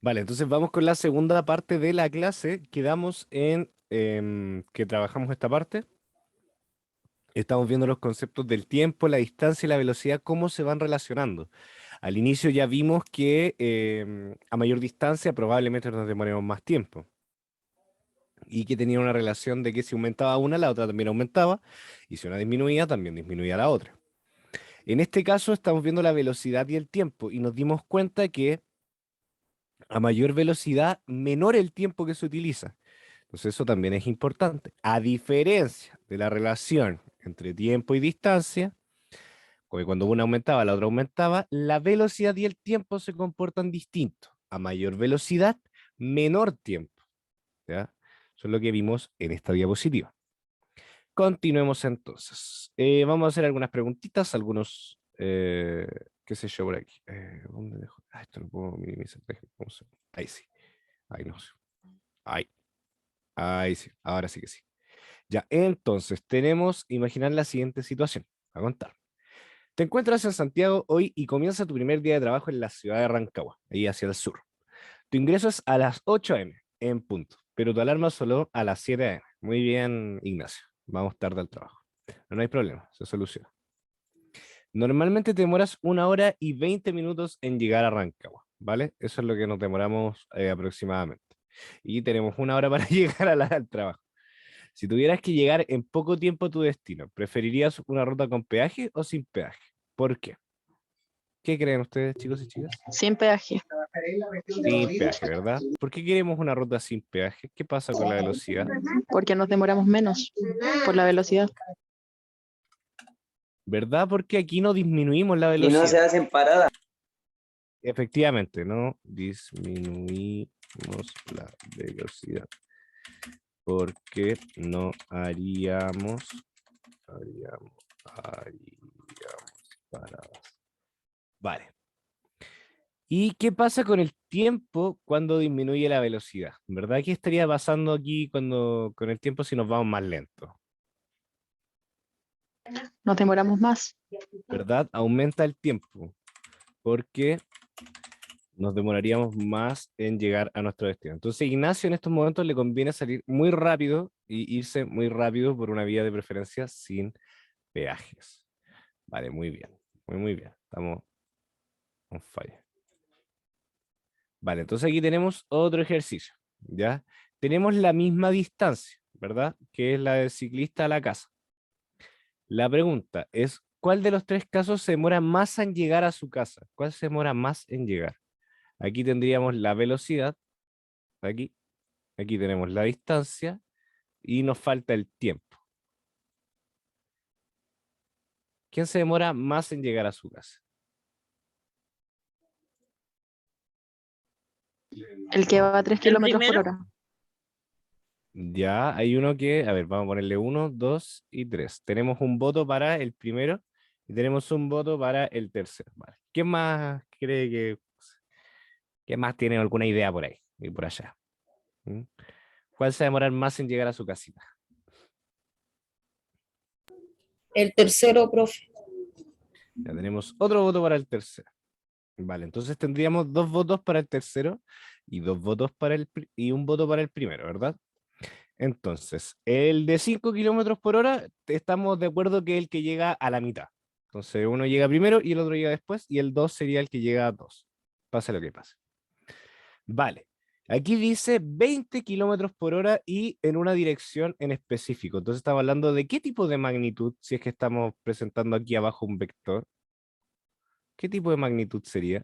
Vale, entonces vamos con la segunda parte de la clase. Quedamos en que trabajamos esta parte. Estamos viendo los conceptos del tiempo, la distancia y la velocidad, cómo se van relacionando. Al inicio ya vimos que a mayor distancia probablemente nos demoremos más tiempo y que tenía una relación de que si aumentaba una, la otra también aumentaba, y si una disminuía, también disminuía la otra. En este caso estamos viendo la velocidad y el tiempo y nos dimos cuenta que a mayor velocidad, menor el tiempo que se utiliza. Entonces eso también es importante. A diferencia de la relación entre tiempo y distancia, porque cuando una aumentaba, la otra aumentaba, la velocidad y el tiempo se comportan distintos. A mayor velocidad, menor tiempo. ¿Ya? Eso es lo que vimos en esta diapositiva. Continuemos entonces. Vamos a hacer algunas preguntitas, algunos, qué sé yo por aquí. ¿Dónde dejo? Ah, esto lo puedo minimizar. Ahí sí. Ahí no sé. Ahí. Ahí sí. Ahora sí que sí. Ya, entonces tenemos, imaginar la siguiente situación. A contar. Te encuentras en Santiago hoy y comienza tu primer día de trabajo en la ciudad de Rancagua, ahí hacia el sur. Tu ingreso es a las 8 a.m. en punto, pero tu alarma solo a las 7 a.m. Muy bien, Ignacio. Vamos tarde al trabajo. No hay problema, se soluciona. Normalmente te demoras 1 hora y 20 minutos en llegar a Rancagua, ¿vale? Eso es lo que nos demoramos aproximadamente. Y tenemos 1 hora para llegar al trabajo. Si tuvieras que llegar en poco tiempo a tu destino, ¿preferirías una ruta con peaje o sin peaje? ¿Por qué? ¿Qué creen ustedes, chicos y chicas? Sin peaje, Sin peaje, ¿verdad? ¿Por qué queremos una ruta sin peaje? ¿Qué pasa con la velocidad? porque nos demoramos menos por la velocidad. ¿Verdad? Porque aquí no disminuimos la Y no se velocidad. hacen paradas. Efectivamente, no disminuimos la velocidad. Porque no haríamos paradas. Vale. ¿Y qué pasa con el tiempo cuando disminuye la velocidad? ¿Verdad? ¿Qué estaría pasando aquí cuando con el tiempo si nos vamos más lento? Nos demoramos más. ¿Verdad? Aumenta el tiempo porque nos demoraríamos más en llegar a nuestro destino. Entonces, Ignacio en estos momentos le conviene salir muy rápido y irse muy rápido por una vía de preferencia sin peajes. Vale, muy bien. Muy bien. Estamos on fire. Vale, entonces aquí tenemos otro ejercicio, ¿ya? Tenemos la misma distancia, ¿verdad? Que es la del ciclista a la casa. La pregunta es, ¿cuál de los tres casos se demora más en llegar a su casa? ¿Cuál se demora más en llegar? Aquí tendríamos la velocidad, aquí, aquí tenemos la distancia y nos falta el tiempo. ¿Quién se demora más en llegar a su casa? El que va a 3 ¿El kilómetros por primero? hora. Ya hay uno que, a ver, vamos a ponerle 1, 2 y 3. Tenemos un voto para el primero y tenemos un voto para el tercero. Vale. ¿Quién más cree que más tiene alguna idea por ahí y por allá? ¿Mm? ¿Cuál se va a demorar más en llegar a su casita? El tercero, profe. Ya tenemos otro voto para el tercero. Vale, entonces tendríamos 2 votos para el tercero y 2 votos para y un voto para el primero, ¿verdad? Entonces, el de 5 kilómetros por hora, estamos de acuerdo que es el que llega a la mitad. Entonces, uno llega primero y el otro llega después, y el 2 sería el que llega a 2. Pase lo que pase. Vale. Aquí dice 20 kilómetros por hora y en una dirección en específico. Entonces, estamos hablando de qué tipo de magnitud, si es que estamos presentando aquí abajo un vector. ¿Qué tipo de magnitud sería?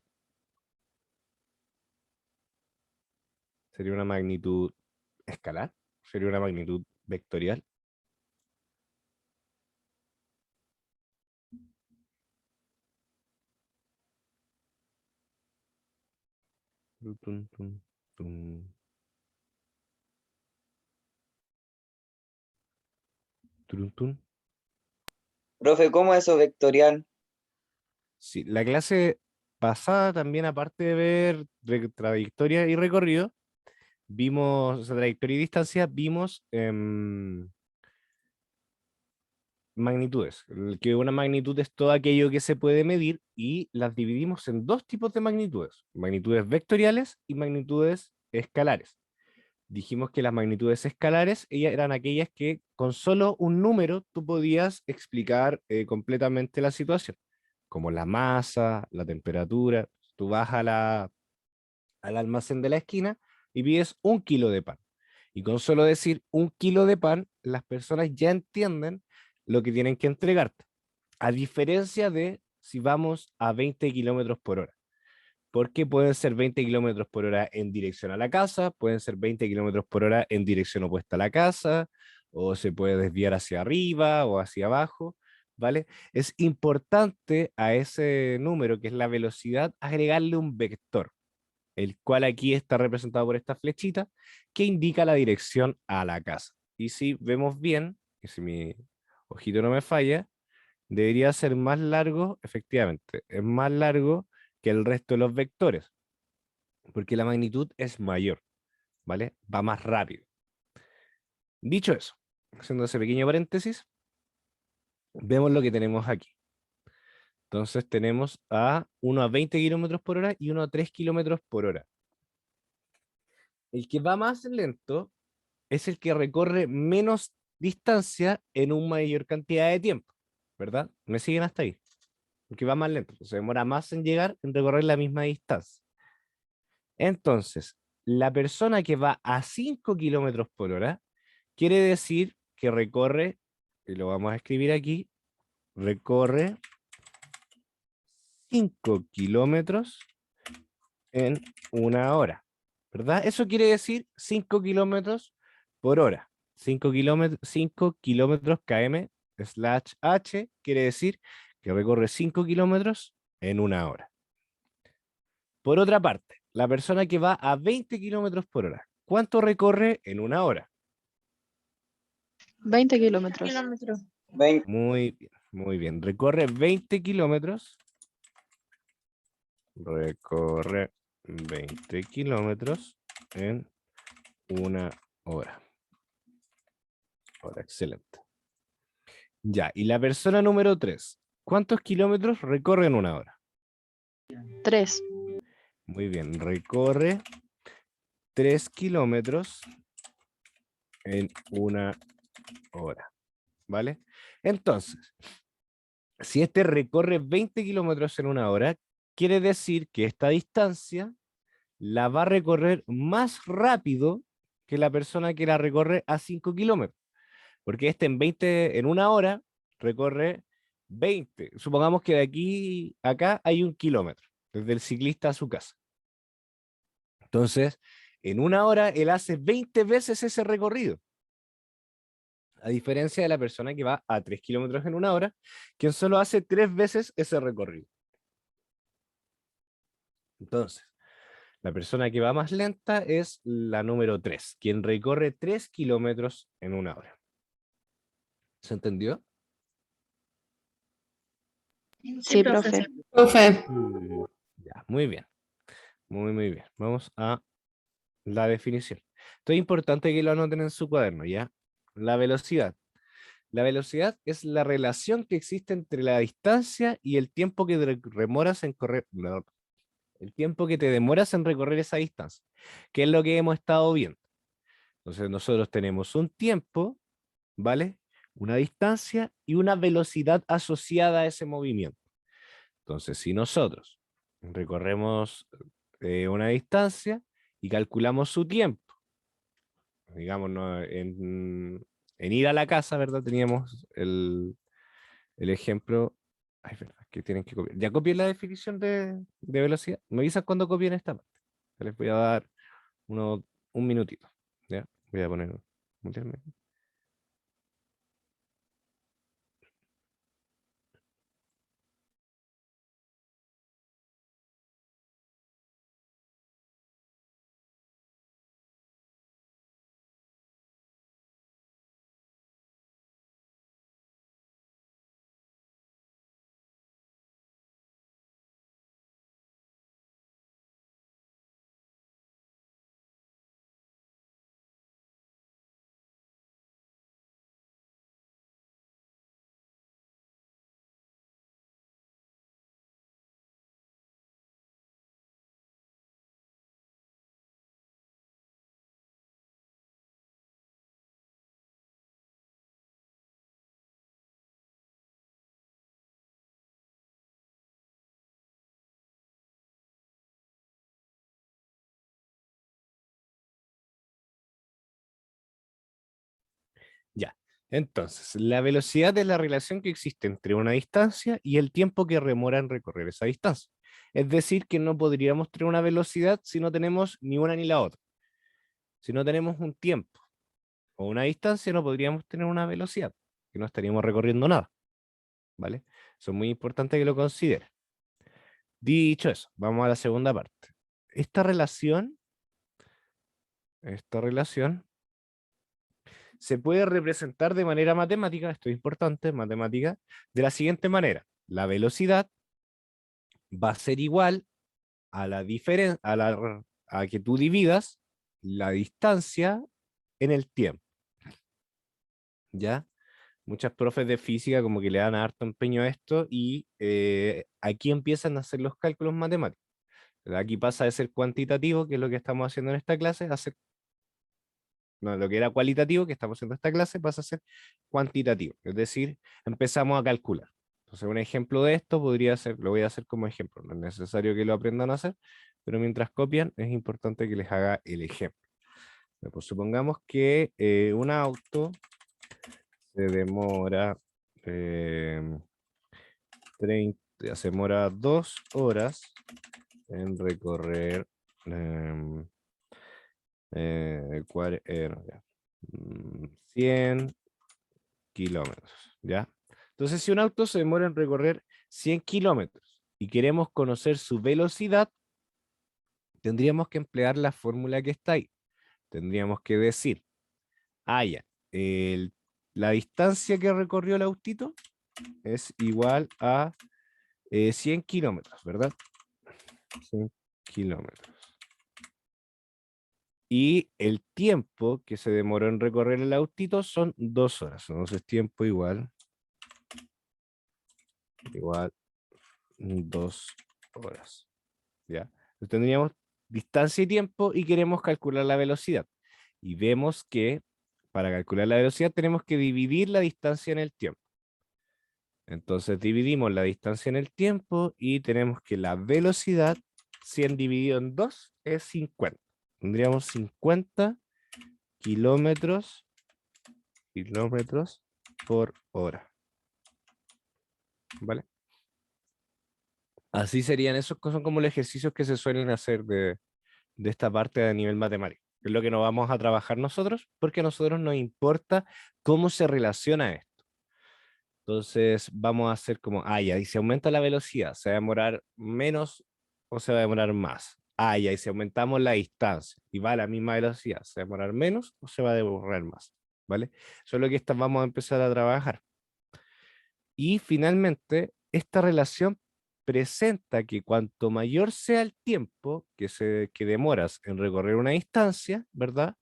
¿Sería una magnitud escalar? ¿Sería una magnitud vectorial? Tun, tun, tun, tun. Turun, tun. Profe, ¿cómo eso vectorial? Sí, la clase pasada también, aparte de ver trayectoria y recorrido, vimos, o sea, trayectoria y distancia, vimos magnitudes. Que una magnitud es todo aquello que se puede medir y las dividimos en dos tipos de magnitudes: magnitudes vectoriales y magnitudes escalares. Dijimos que las magnitudes escalares eran aquellas que con solo un número tú podías explicar completamente la situación, como la masa, la temperatura. Tú vas al almacén de la esquina y pides 1 kilo de pan. Y con solo decir 1 kilo de pan, las personas ya entienden lo que tienen que entregarte. A diferencia de si vamos a 20 kilómetros por hora. Porque pueden ser 20 kilómetros por hora en dirección a la casa, pueden ser 20 kilómetros por hora en dirección opuesta a la casa, o se puede desviar hacia arriba o hacia abajo, ¿vale? Es importante a ese número, que es la velocidad, agregarle un vector, el cual aquí está representado por esta flechita, que indica la dirección a la casa. Y si vemos bien, y si mi ojito no me falla, debería ser más largo, efectivamente, es más largo que el resto de los vectores, porque la magnitud es mayor, ¿vale? Va más rápido. Dicho eso, haciendo ese pequeño paréntesis, vemos lo que tenemos aquí. Entonces tenemos a uno a 20 kilómetros por hora y uno a 3 kilómetros por hora. El que va más lento es el que recorre menos distancia en una mayor cantidad de tiempo, ¿verdad? ¿Me siguen hasta ahí? El que va más lento, se demora más en llegar, en recorrer la misma distancia. Entonces, la persona que va a 5 kilómetros por hora quiere decir que recorre, y lo vamos a escribir aquí, recorre 5 kilómetros en una hora, ¿verdad? Eso quiere decir 5 kilómetros por hora. 5 kilómetros km/h quiere decir que recorre 5 kilómetros en una hora. Por otra parte, la persona que va a 20 kilómetros por hora, ¿cuánto recorre en una hora? 20 kilómetros. 20. Muy bien, muy bien. Recorre 20 kilómetros. Recorre 20 kilómetros en una hora. Ahora, excelente. Ya, y la persona número 3, ¿cuántos kilómetros recorre en una hora? 3. Muy bien, recorre 3 kilómetros en una hora, ¿vale? Entonces, si este recorre 20 kilómetros en una hora, quiere decir que esta distancia la va a recorrer más rápido que la persona que la recorre a 5 kilómetros. Porque este en una hora recorre 20. Supongamos que de aquí a acá hay 1 kilómetro, desde el ciclista a su casa. Entonces, en una hora él hace 20 veces ese recorrido. A diferencia de la persona que va a 3 kilómetros en una hora, quien solo hace 3 veces ese recorrido. Entonces, la persona que va más lenta es la número 3, quien recorre 3 kilómetros en una hora. ¿Se entendió? Sí, profe. Profe, Ya, muy bien. Muy bien. Vamos a la definición. Esto es importante que lo anoten en su cuaderno, ¿ya? La velocidad. La velocidad es la relación que existe entre la distancia y el tiempo que demoras en correr, no, el tiempo que te demoras en recorrer esa distancia, que es lo que hemos estado viendo. Entonces nosotros tenemos un tiempo, ¿vale? Una distancia y una velocidad asociada a ese movimiento. Entonces, si nosotros recorremos una distancia y calculamos su tiempo, digamos, ¿no? en ir a la casa, ¿verdad? Teníamos el ejemplo. Ay, verdad, que tienen que copiar. Ya copié la definición de velocidad. Me avisan cuando copien esta parte. Les voy a dar un minutito. ¿Ya? Voy a poner. Mutearme. Entonces, la velocidad es la relación que existe entre una distancia y el tiempo que demora en recorrer esa distancia. Es decir, que no podríamos tener una velocidad si no tenemos ni una ni la otra. Si no tenemos un tiempo o una distancia, no podríamos tener una velocidad, que no estaríamos recorriendo nada, ¿vale? Eso es muy importante que lo consideren. Dicho eso, vamos a la segunda parte. Esta relación se puede representar de manera matemática, esto es importante, matemática, de la siguiente manera. La velocidad va a ser igual a la diferencia, a que tú dividas la distancia en el tiempo, ¿ya? Muchas profes de física como que le dan harto empeño a esto y aquí empiezan a hacer los cálculos matemáticos. Aquí pasa de ser cuantitativo, que es lo que estamos haciendo en esta clase, a ser, no, lo que era cualitativo, que estamos haciendo en esta clase, pasa a ser cuantitativo. Es decir, empezamos a calcular. Entonces, un ejemplo de esto podría ser, lo voy a hacer como ejemplo, no es necesario que lo aprendan a hacer, pero mientras copian, es importante que les haga el ejemplo. Pues supongamos que un auto se demora se demora 2 horas en recorrer em, no, ya, 100 kilómetros, ¿ya? Entonces, si un auto se demora en recorrer 100 kilómetros y queremos conocer su velocidad, tendríamos que emplear la fórmula que está ahí. Tendríamos que decir, ya, la distancia que recorrió el autito es igual a 100 kilómetros, ¿verdad? 100 kilómetros. Y el tiempo que se demoró en recorrer el autito son 2 horas. Entonces tiempo igual 2 horas. ¿Ya? Entonces tendríamos distancia y tiempo y queremos calcular la velocidad. Y vemos que para calcular la velocidad tenemos que dividir la distancia en el tiempo. Entonces dividimos la distancia en el tiempo y tenemos que la velocidad, 100 dividido en 2, es 50. Tendríamos 50 kilómetros por hora. ¿Vale? Así serían esos son como los ejercicios que se suelen hacer de esta parte a nivel matemático. Es lo que nos vamos a trabajar nosotros, porque a nosotros nos importa cómo se relaciona esto. Entonces vamos a hacer como, ya, y si aumenta la velocidad, ¿se va a demorar menos o se va a demorar más? Ya, y si aumentamos la distancia y va a la misma velocidad, ¿se va a demorar menos o se va a demorar más? ¿Vale? Eso es lo que vamos a empezar a trabajar. Y finalmente, esta relación presenta que cuanto mayor sea el tiempo que demoras en recorrer una distancia, ¿verdad?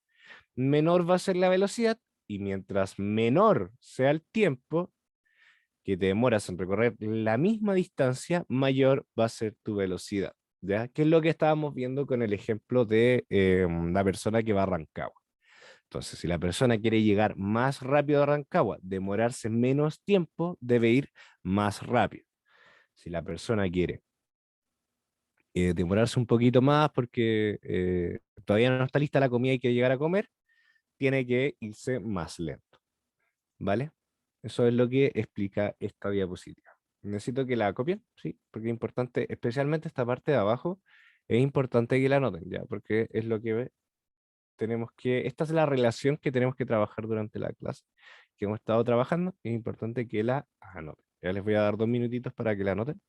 Menor va a ser la velocidad, y mientras menor sea el tiempo que te demoras en recorrer la misma distancia, mayor va a ser tu velocidad, ¿ya? Que es lo que estábamos viendo con el ejemplo de la persona que va a Rancagua. Entonces, si la persona quiere llegar más rápido a Rancagua, demorarse menos tiempo, debe ir más rápido. Si la persona quiere demorarse un poquito más porque todavía no está lista la comida y quiere llegar a comer, tiene que irse más lento. ¿Vale? Eso es lo que explica esta diapositiva. Necesito que la copien, sí, porque es importante, especialmente esta parte de abajo, es importante que la anoten, ya, porque es lo que esta es la relación que tenemos que trabajar durante la clase, que hemos estado trabajando, es importante que la anoten. Ya les voy a dar 2 minutitos para que la anoten.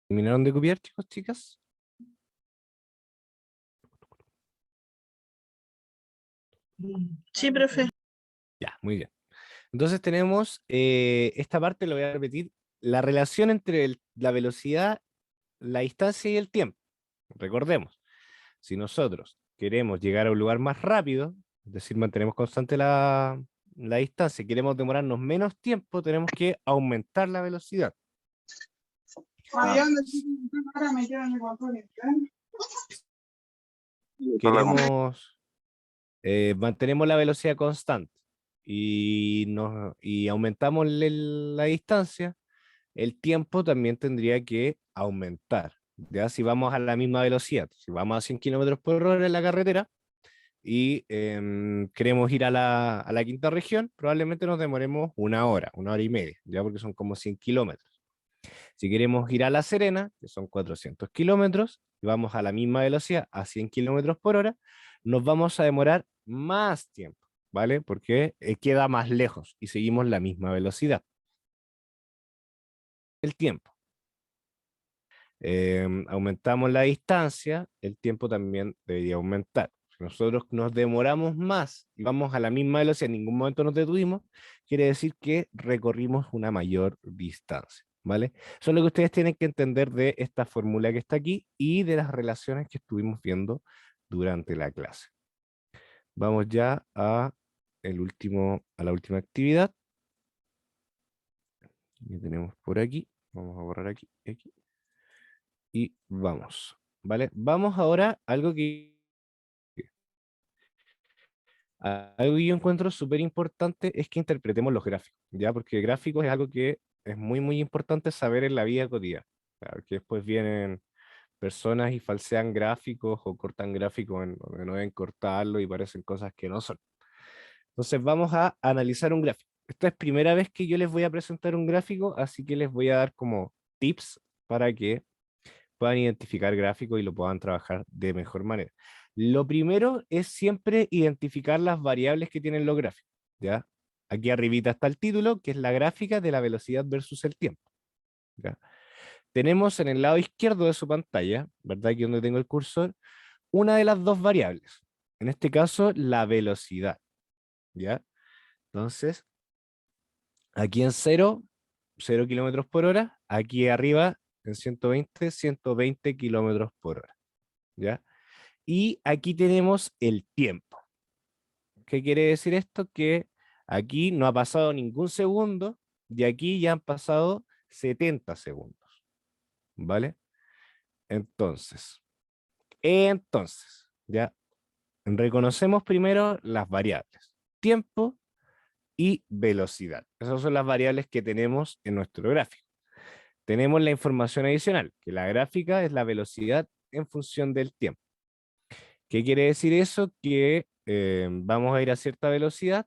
¿Terminaron de copiar, chicos, chicas? Sí, profe. Ya, muy bien. Entonces tenemos esta parte, lo voy a repetir, la relación entre la velocidad, la distancia y el tiempo. Recordemos, si nosotros queremos llegar a un lugar más rápido, es decir, mantenemos constante la distancia, queremos demorarnos menos tiempo, tenemos que aumentar la velocidad. Queremos, mantenemos la velocidad constante y aumentamos la distancia, el tiempo también tendría que aumentar. Ya si vamos a la misma velocidad, si vamos a 100 kilómetros por hora en la carretera y queremos ir a la quinta región, probablemente nos demoremos una hora y media, ya porque son como 100 kilómetros. Si queremos ir a La Serena, que son 400 kilómetros, y vamos a la misma velocidad, a 100 kilómetros por hora, nos vamos a demorar más tiempo, ¿vale? Porque queda más lejos y seguimos la misma velocidad. El tiempo. Aumentamos la distancia, el tiempo también debería aumentar. Si nosotros nos demoramos más y vamos a la misma velocidad, en ningún momento nos detuvimos, quiere decir que recorrimos una mayor distancia, ¿vale? Eso es lo que ustedes tienen que entender de esta fórmula que está aquí y de las relaciones que estuvimos viendo durante la clase. Vamos ya a la última actividad. Que tenemos por aquí. Vamos a borrar aquí. Y vamos, ¿vale? Vamos ahora a algo que yo encuentro súper importante es que interpretemos los gráficos, ¿ya? Porque gráficos es algo que es muy, muy importante saber en la vida cotidiana. Claro, que después vienen personas y falsean gráficos o cortan gráficos en donde no deben cortarlo y parecen cosas que no son. Entonces vamos a analizar un gráfico. Esta es primera vez que yo les voy a presentar un gráfico, así que les voy a dar como tips para que puedan identificar gráficos y lo puedan trabajar de mejor manera. Lo primero es siempre identificar las variables que tienen los gráficos, ¿ya? Aquí arribita está el título, que es la gráfica de la velocidad versus el tiempo, ¿ya? Tenemos en el lado izquierdo de su pantalla, ¿verdad? Aquí donde tengo el cursor, una de las dos variables. En este caso, la velocidad, ¿ya? Entonces, aquí en 0 kilómetros por hora, aquí arriba en 120 kilómetros por hora, ¿ya? Y aquí tenemos el tiempo. ¿Qué quiere decir esto? Que aquí no ha pasado ningún segundo y aquí ya han pasado 70 segundos, ¿vale? Entonces, ya reconocemos primero las variables, tiempo y velocidad. Esas son las variables que tenemos en nuestro gráfico. Tenemos la información adicional, que la gráfica es la velocidad en función del tiempo. ¿Qué quiere decir eso? Que vamos a ir a cierta velocidad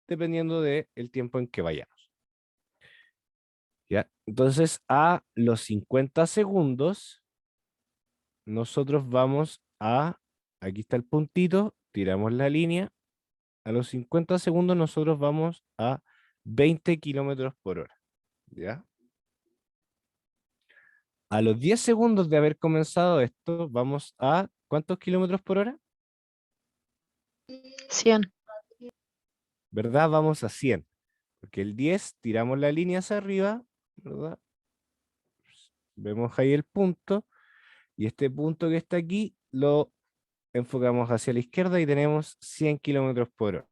dependiendo del tiempo en que vayamos. ¿Ya? Entonces, a los 50 segundos, nosotros vamos aquí está el puntito, tiramos la línea, a los 50 segundos nosotros vamos a 20 kilómetros por hora. ¿Ya? A los 10 segundos de haber comenzado esto, vamos a ¿cuántos kilómetros por hora? 100. ¿Verdad? Vamos a 100. Porque el 10 tiramos la línea hacia arriba, ¿verdad? Vemos ahí el punto, y este punto que está aquí lo enfocamos hacia la izquierda y tenemos 100 kilómetros por hora.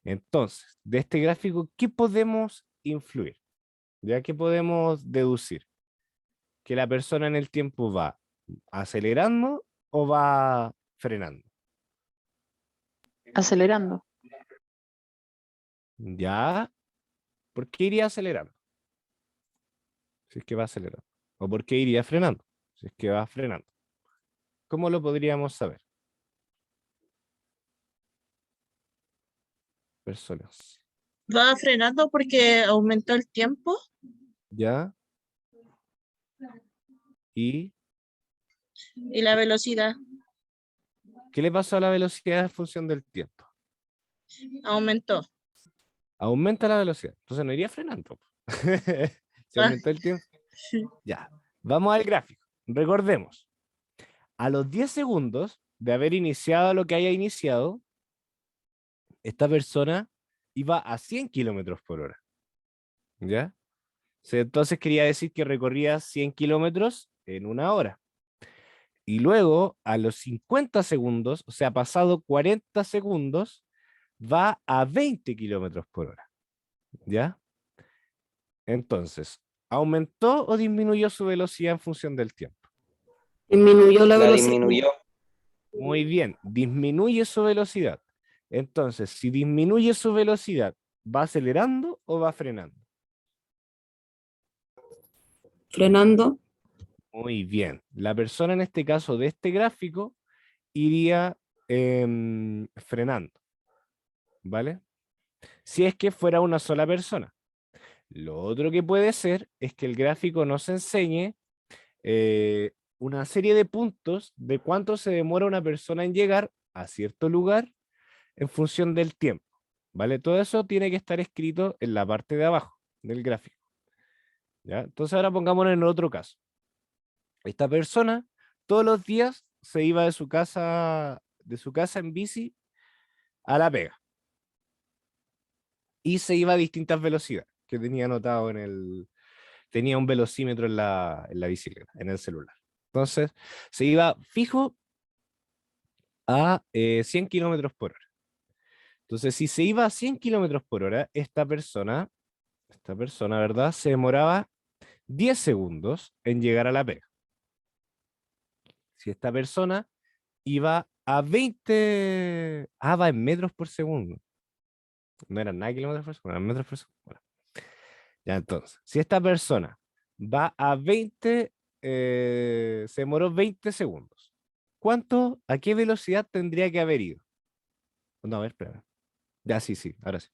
Entonces, de este gráfico, ¿qué podemos influir? ¿Ya? ¿Qué podemos deducir? ¿Que la persona en el tiempo va acelerando o va frenando? Acelerando. ¿Ya? ¿Por qué iría acelerando? Si es que va acelerando. ¿O por qué iría frenando? Si es que va frenando. ¿Cómo lo podríamos saber? Personas. Va frenando porque aumentó el tiempo ¿Ya? ¿Y y la velocidad. qué le pasó a la velocidad en función del tiempo? Aumentó. Aumenta la velocidad. Entonces no iría frenando. Si Ah, aumentó el tiempo. Ya. Vamos al gráfico. recordemos, a los 10 segundos de haber iniciado lo que haya iniciado, esta persona iba a 100 kilómetros por hora. ¿Ya? Entonces quería decir que recorría 100 kilómetros en una hora. Y luego, a los 50 segundos, o sea, pasado 40 segundos, va a 20 kilómetros por hora. ¿Ya? Entonces, ¿aumentó o disminuyó su velocidad en función del tiempo? Disminuyó la La velocidad. disminuyó. Muy bien, disminuye su velocidad. Entonces, si disminuye su velocidad, ¿va acelerando o va frenando? Frenando. Muy bien. La persona en este caso de este gráfico iría frenando, ¿vale? Si es que fuera una sola persona. Lo otro que puede ser es que el gráfico nos enseñe una serie de puntos de cuánto se demora una persona en llegar a cierto lugar en función del tiempo, ¿vale? Todo eso tiene que estar escrito en la parte de abajo del gráfico, ¿ya? Entonces ahora pongámonos en el otro caso. Esta persona todos los días se iba de su casa en bici a la pega y se iba a distintas velocidades que tenía anotado tenía un velocímetro en la bicicleta, en el celular. Entonces se iba fijo a 100 kilómetros por hora. Entonces, si se iba a 100 kilómetros por hora, esta persona, ¿verdad? Se demoraba 10 segundos en llegar a la pega. Si esta persona iba a 20, va en metros por segundo. No eran nada kilómetros por segundo, eran metros por segundo. Bueno, ya entonces, si esta persona va a 20, se demoró 20 segundos. ¿A qué velocidad tendría que haber ido? No, a ver, espera. Ya, sí, ahora sí.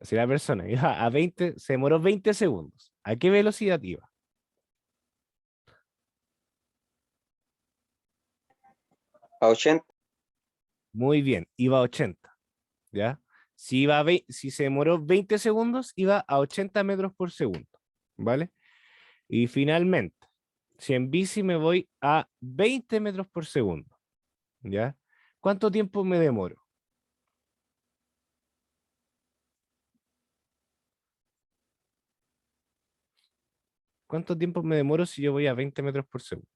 Si la persona iba a 20, se demoró 20 segundos. ¿A qué velocidad iba? A 80. Muy bien, iba a 80, ¿ya? Si se demoró 20 segundos, iba a 80 metros por segundo, ¿vale? Y finalmente, si en bici me voy a 20 metros por segundo, ¿ya? ¿Cuánto tiempo me demoro? ¿Cuánto tiempo me demoro si yo voy a 20 metros por segundo?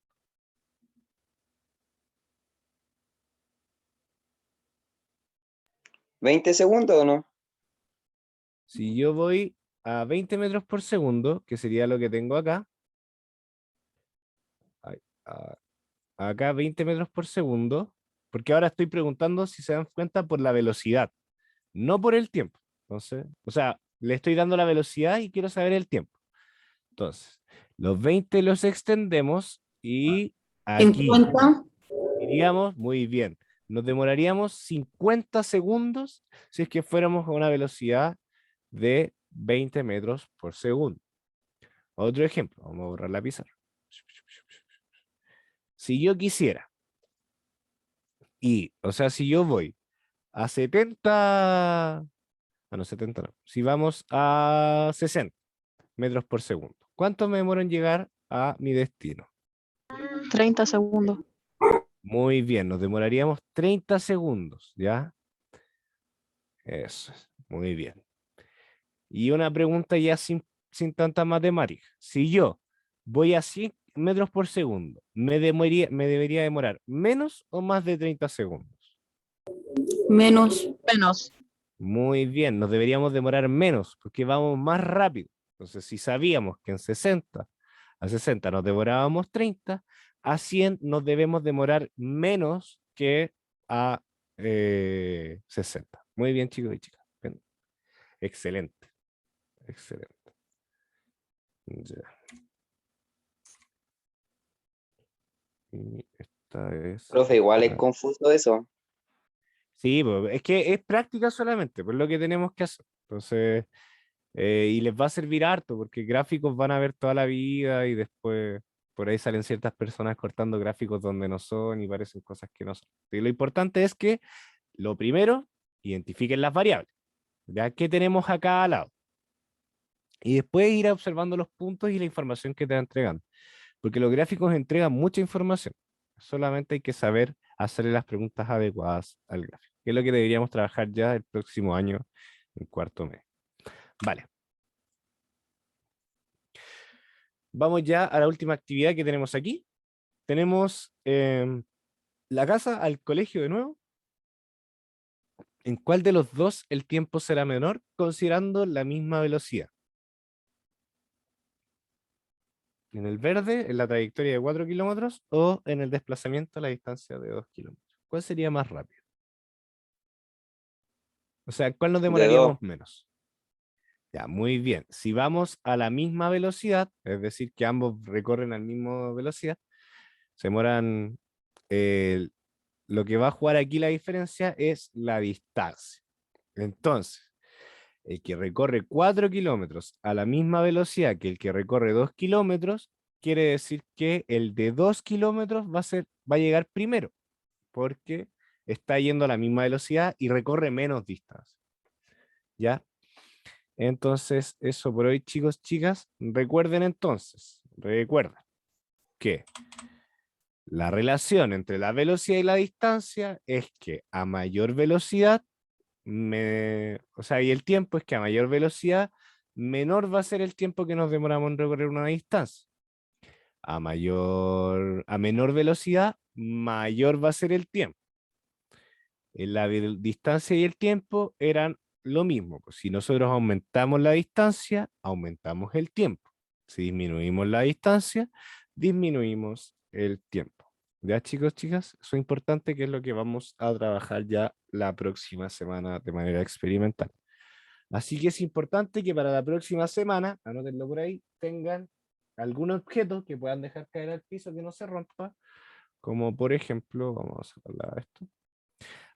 ¿20 segundos o no? Si yo voy a 20 metros por segundo, que sería lo que tengo acá, ay, acá 20 metros por segundo, porque ahora estoy preguntando si se dan cuenta por la velocidad, no por el tiempo. Entonces, o sea, le estoy dando la velocidad y quiero saber el tiempo. Entonces, los 20 los extendemos y aquí 50. iríamos muy bien. Nos demoraríamos 50 segundos si es que fuéramos a una velocidad de 20 metros por segundo. Otro ejemplo, vamos a borrar la pizarra. Si yo quisiera, o sea, si yo voy a 70, no, 70 no, si vamos a 60 metros por segundo, ¿cuánto me demoro en llegar a mi destino? 30 segundos. Muy bien, nos demoraríamos 30 segundos, ¿ya? Eso es, muy bien. Y una pregunta ya sin tanta matemática. Si yo voy a 100 metros por segundo, ¿me debería demorar menos o más de 30 segundos? Menos. Menos. Muy bien, nos deberíamos demorar menos porque vamos más rápido. Entonces, si sabíamos que a 60 nos demorábamos 30, a 100 nos debemos demorar menos que a 60. Muy bien, chicos y chicas. Bien. Excelente, excelente. Ya. Y esta es... Profe, igual es confuso eso. Sí, pues, es que es práctica solamente, por lo que tenemos que hacer. Entonces, y les va a servir harto, porque gráficos van a ver toda la vida y después por ahí salen ciertas personas cortando gráficos donde no son y parecen cosas que no son. Y lo importante es que, lo primero, identifiquen las variables. ¿Ya? ¿Qué tenemos acá al lado? Y después ir observando los puntos y la información que te va entregando. Porque los gráficos entregan mucha información. Solamente hay que saber hacerle las preguntas adecuadas al gráfico, que es lo que deberíamos trabajar ya el próximo año, en cuarto mes. Vale. Vamos ya a la última actividad que tenemos aquí. Tenemos la casa al colegio de nuevo. ¿En cuál de los dos el tiempo será menor considerando la misma velocidad? ¿En el verde, en la trayectoria de 4 kilómetros o en el desplazamiento a la distancia de 2 kilómetros? ¿Cuál sería más rápido? O sea, ¿cuál nos De demoraríamos 2. menos? Ya, muy bien. Si vamos a la misma velocidad, es decir, que ambos recorren a la misma velocidad, se demoran... lo que va a jugar aquí la diferencia es la distancia. Entonces, el que recorre 4 kilómetros a la misma velocidad que el que recorre 2 kilómetros, quiere decir que el de 2 kilómetros va a llegar primero, porque está yendo a la misma velocidad y recorre menos distancia. ¿Ya? Entonces, eso por hoy, chicos, chicas. Recuerden que la relación entre la velocidad y la distancia es que a mayor velocidad, o sea, y el tiempo es que a mayor velocidad, menor va a ser el tiempo que nos demoramos en recorrer una distancia. A menor velocidad, mayor va a ser el tiempo. En la distancia y el tiempo eran lo mismo. Pues si nosotros aumentamos la distancia, aumentamos el tiempo. Si disminuimos la distancia, disminuimos el tiempo. Ya, chicos, chicas, eso es importante, que es lo que vamos a trabajar ya la próxima semana de manera experimental. Así que es importante que para la próxima semana, anótenlo por ahí, tengan algún objeto que puedan dejar caer al piso que no se rompa, como por ejemplo, vamos a sacarla esto,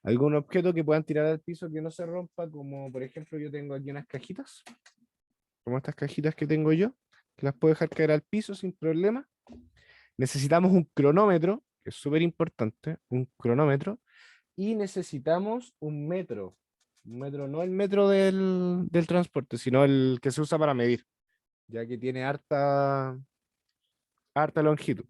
algún objeto que puedan tirar al piso que no se rompa, como por ejemplo yo tengo aquí unas cajitas, como estas cajitas que tengo yo, que las puedo dejar caer al piso sin problema. Necesitamos un cronómetro, que es súper importante, un cronómetro, y necesitamos un metro no el metro del transporte, sino el que se usa para medir, ya que tiene harta longitud.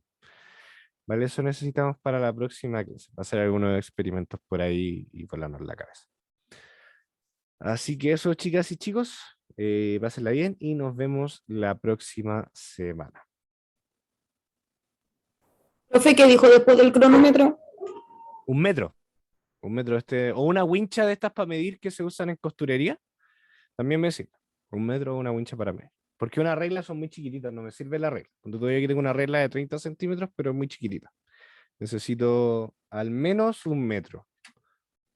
¿Vale? Eso necesitamos para la próxima clase, va a hacer algunos experimentos por ahí y volarnos la cabeza. Así que eso, chicas y chicos, pásenla bien y nos vemos la próxima semana. Profe, ¿qué dijo después del cronómetro? Un metro o una wincha de estas para medir que se usan en costurería, también me sirve. Un metro o una wincha para medir. Porque una regla son muy chiquititas, no me sirve la regla. Cuando todavía aquí tengo una regla de 30 centímetros, pero es muy chiquitita. Necesito al menos un metro.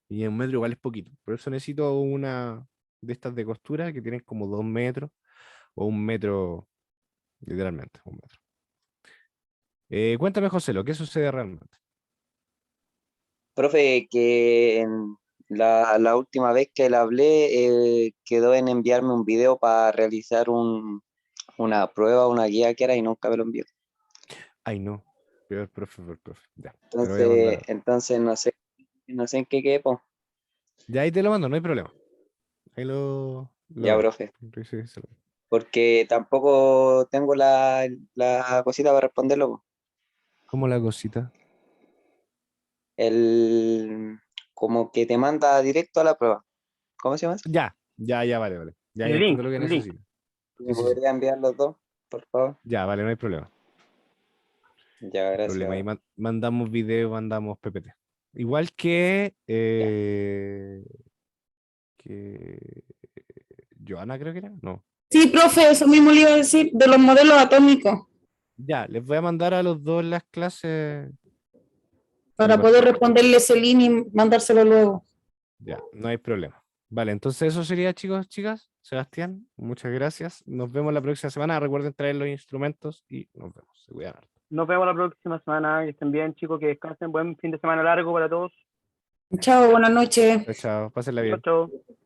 Y un metro igual es poquito. Por eso necesito una de estas de costura que tienen como 2 metros o un metro, literalmente, un metro. Cuéntame, José, ¿qué sucede realmente? Profe, que en la última vez que le hablé, quedó en enviarme un video para realizar una prueba, una guía que era y nunca me lo envió. Ay, no. Peor profe, peor profe. Ya, te lo voy a Entonces, mandar. entonces no sé en qué quepo. Ya ahí te lo mando, no hay problema. Ahí lo Ya, veo. profe. Sí, sí, sí. Porque tampoco tengo la cosita para responderlo, po. ¿Cómo la cosita? El como que te manda directo a la prueba. ¿Cómo se llama eso? Ya, vale, vale. Ya El entiendo link, lo que el link. necesito. ¿Me Sí. podría enviar los dos, por favor? Ya, vale, no hay problema. Ya, Problema. Ahí gracias. mandamos video, mandamos PPT. Igual que Joana, creo que era. No. Sí, profe, eso mismo le iba a decir, de los modelos atómicos, Ya, les voy a mandar a los dos las clases. para poder responderle ese link y mandárselo luego. Ya, no hay problema. Vale, entonces eso sería, chicos, chicas. Sebastián, muchas gracias. Nos vemos la próxima semana. Recuerden traer los instrumentos y nos vemos. Se cuidan harto. Nos vemos la próxima semana. Que estén bien, chicos, que descansen. Buen fin de semana largo para todos. Chao, buenas noches. Chao, chao. Pásenla Chao, bien. chao.